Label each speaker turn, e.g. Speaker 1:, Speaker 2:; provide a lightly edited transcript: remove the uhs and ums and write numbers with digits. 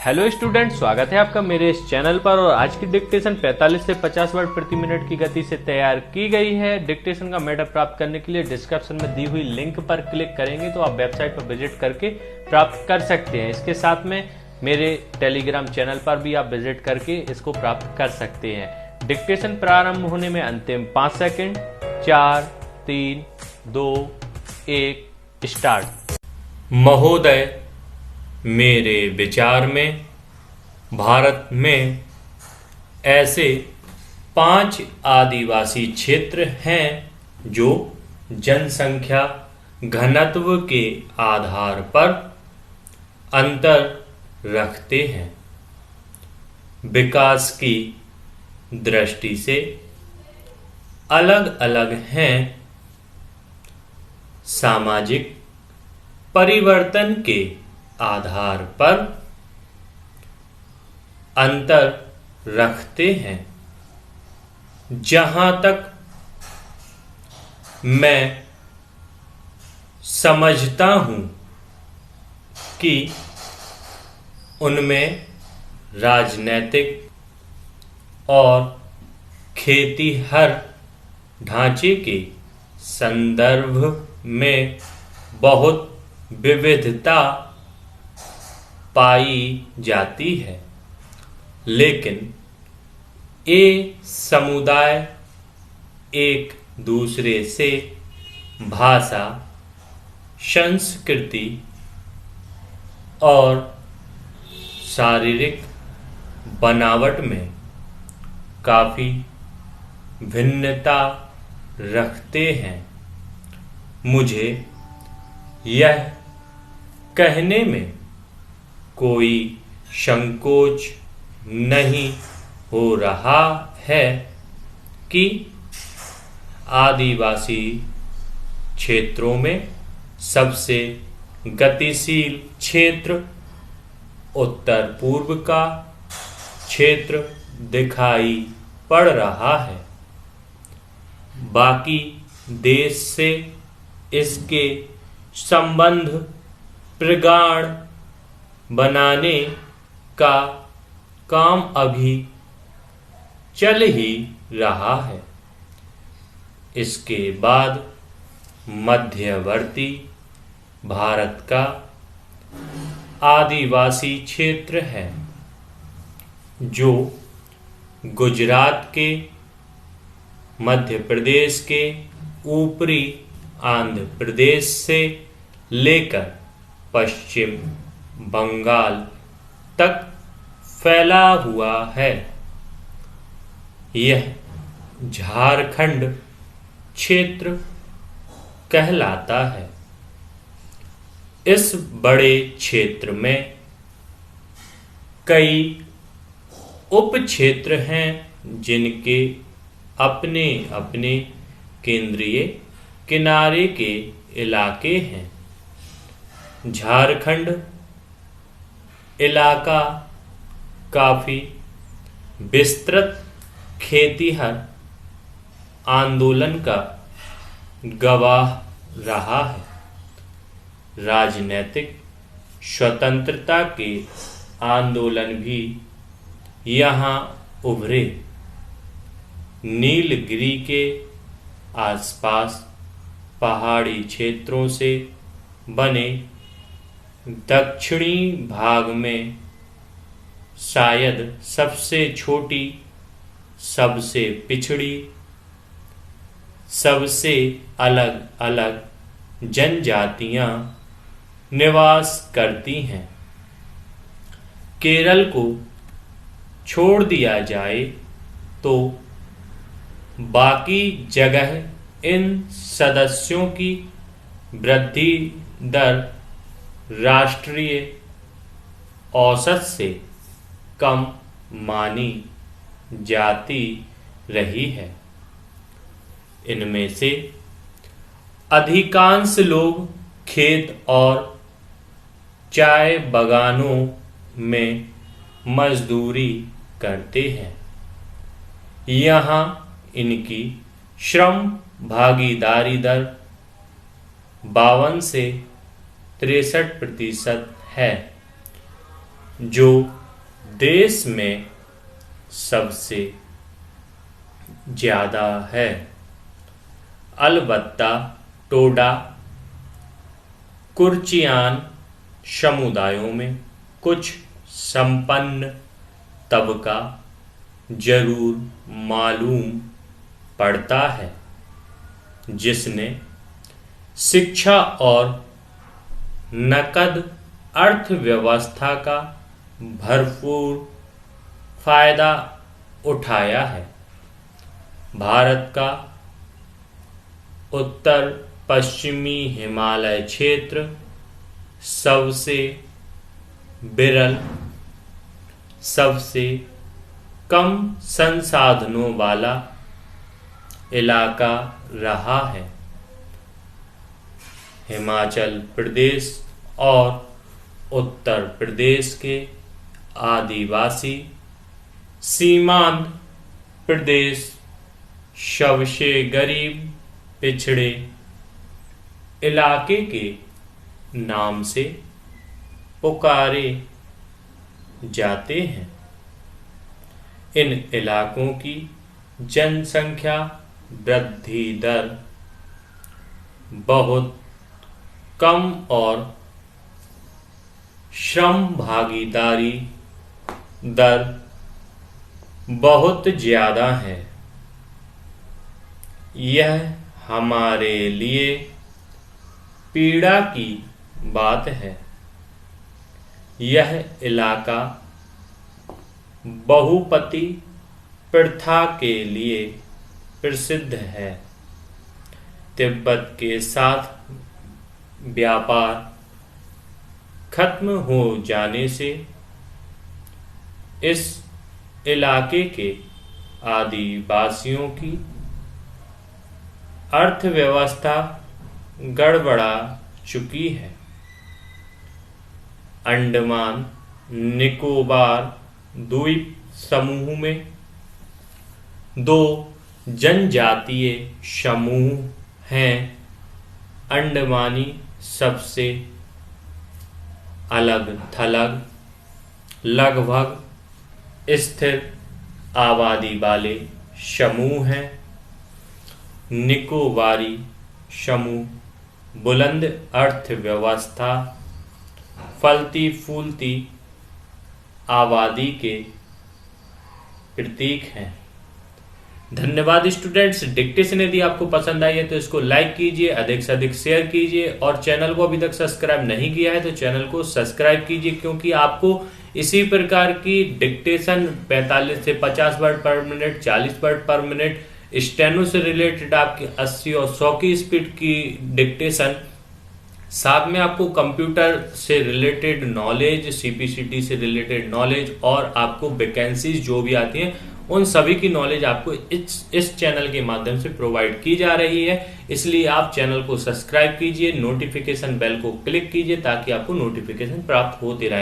Speaker 1: Hello student, स्वागत है आपका मेरे इस चैनल पर। और आज की डिक्टेशन 45 से 50 वर्ड प्रति मिनट की गति से तैयार की गई है। डिक्टेशन का मैटर प्राप्त करने के लिए डिस्क्रिप्शन में दी हुई लिंक पर क्लिक करेंगे तो आप वेबसाइट पर विजिट करके प्राप्त कर सकते हैं। इसके साथ में मेरे टेलीग्राम चैनल पर भी आप विजिट करके इसको प्राप्त कर सकते हैं। डिक्टेशन प्रारंभ होने में अंतिम 5 सेकेंड। 4, 3, 2, 1 स्टार्ट।
Speaker 2: महोदय, मेरे विचार में भारत में ऐसे 5 आदिवासी क्षेत्र हैं जो जनसंख्या घनत्व के आधार पर अंतर रखते हैं, विकास की दृष्टि से अलग अलग हैं, सामाजिक परिवर्तन के आधार पर अंतर रखते हैं। जहां तक मैं समझता हूं कि उनमें राजनैतिक और खेतीहर ढांचे के संदर्भ में बहुत विविधता पाई जाती है, लेकिन ये समुदाय एक दूसरे से भाषा, संस्कृति और शारीरिक बनावट में काफी भिन्नता रखते हैं। मुझे यह कहने में कोई संकोच नहीं हो रहा है कि आदिवासी क्षेत्रों में सबसे गतिशील क्षेत्र उत्तर पूर्व का क्षेत्र दिखाई पड़ रहा है। बाकी देश से इसके संबंध प्रगाढ़ बनाने का काम अभी चल ही रहा है। इसके बाद मध्यवर्ती भारत का आदिवासी क्षेत्र है, जो गुजरात के, मध्य प्रदेश के ऊपरी आंध्र प्रदेश से लेकर पश्चिम बंगाल तक फैला हुआ है। यह झारखंड क्षेत्र कहलाता है। इस बड़े क्षेत्र में कई उप क्षेत्र हैं जिनके अपने अपने केंद्रीय किनारे के इलाके हैं। झारखंड इलाका काफी विस्तृत खेतीहर आंदोलन का गवाह रहा है। राजनीतिक स्वतंत्रता के आंदोलन भी यहाँ उभरे। नीलगिरी के आसपास पहाड़ी क्षेत्रों से बने दक्षिणी भाग में शायद सबसे छोटी, सबसे पिछड़ी, सबसे अलग अलग जनजातियां निवास करती हैं। केरल को छोड़ दिया जाए तो बाकी जगह इन सदस्यों की वृद्धि दर राष्ट्रीय औसत से कम मानी जाती रही है। इनमें से अधिकांश लोग खेत और चाय बागानों में मजदूरी करते हैं। यहाँ इनकी श्रम भागीदारी दर 52 से 63% है। जो देश में सबसे ज्यादा है। अलबत्ता टोडा कुर्चियान समुदायों में कुछ संपन्न तबका जरूर मालूम पड़ता है, जिसने शिक्षा और नकद अर्थव्यवस्था का भरपूर फायदा उठाया है। भारत का उत्तर पश्चिमी हिमालय क्षेत्र सबसे विरल, सबसे कम संसाधनों वाला इलाका रहा है। हिमाचल प्रदेश और उत्तर प्रदेश के आदिवासी सीमांत प्रदेश सबसे गरीब पिछड़े इलाके के नाम से पुकारे जाते हैं। इन इलाकों की जनसंख्या वृद्धि दर बहुत कम और श्रम भागीदारी दर बहुत ज्यादा है। यह हमारे लिए पीड़ा की बात है। यह इलाका बहुपति प्रथा के लिए प्रसिद्ध है। तिब्बत के साथ व्यापार खत्म हो जाने से इस इलाके के आदिवासियों की अर्थव्यवस्था गड़बड़ा चुकी है। अंडमान निकोबार द्वीप समूह में दो जनजातीय समूह हैं। अंडमानी सबसे अलग थलग लगभग स्थिर आबादी वाले समूह हैं। निकोबारी समूह बुलंद अर्थव्यवस्था, फलती फूलती आबादी के प्रतीक हैं। धन्यवाद स्टूडेंट्स। डिक्टेशन यदि आपको पसंद आई है तो इसको लाइक कीजिए, अधिक से अधिक शेयर कीजिए और चैनल को अभी तक सब्सक्राइब नहीं किया है तो चैनल को सब्सक्राइब कीजिए, क्योंकि आपको इसी प्रकार की डिक्टेशन 45 से 50 वर्ड पर मिनट, 40 वर्ड पर मिनट, स्टेनो से रिलेटेड आपकी 80 और 100 की स्पीड की डिक्टेशन, साथ में आपको कंप्यूटर से रिलेटेड नॉलेज, सीपीसीटी से रिलेटेड नॉलेज और आपको वैकेंसीज जो भी आती हैं उन सभी की नॉलेज आपको इस चैनल के माध्यम से प्रोवाइड की जा रही है। इसलिए आप चैनल को सब्सक्राइब कीजिए, नोटिफिकेशन बेल को क्लिक कीजिए ताकि आपको नोटिफिकेशन प्राप्त होते रहे।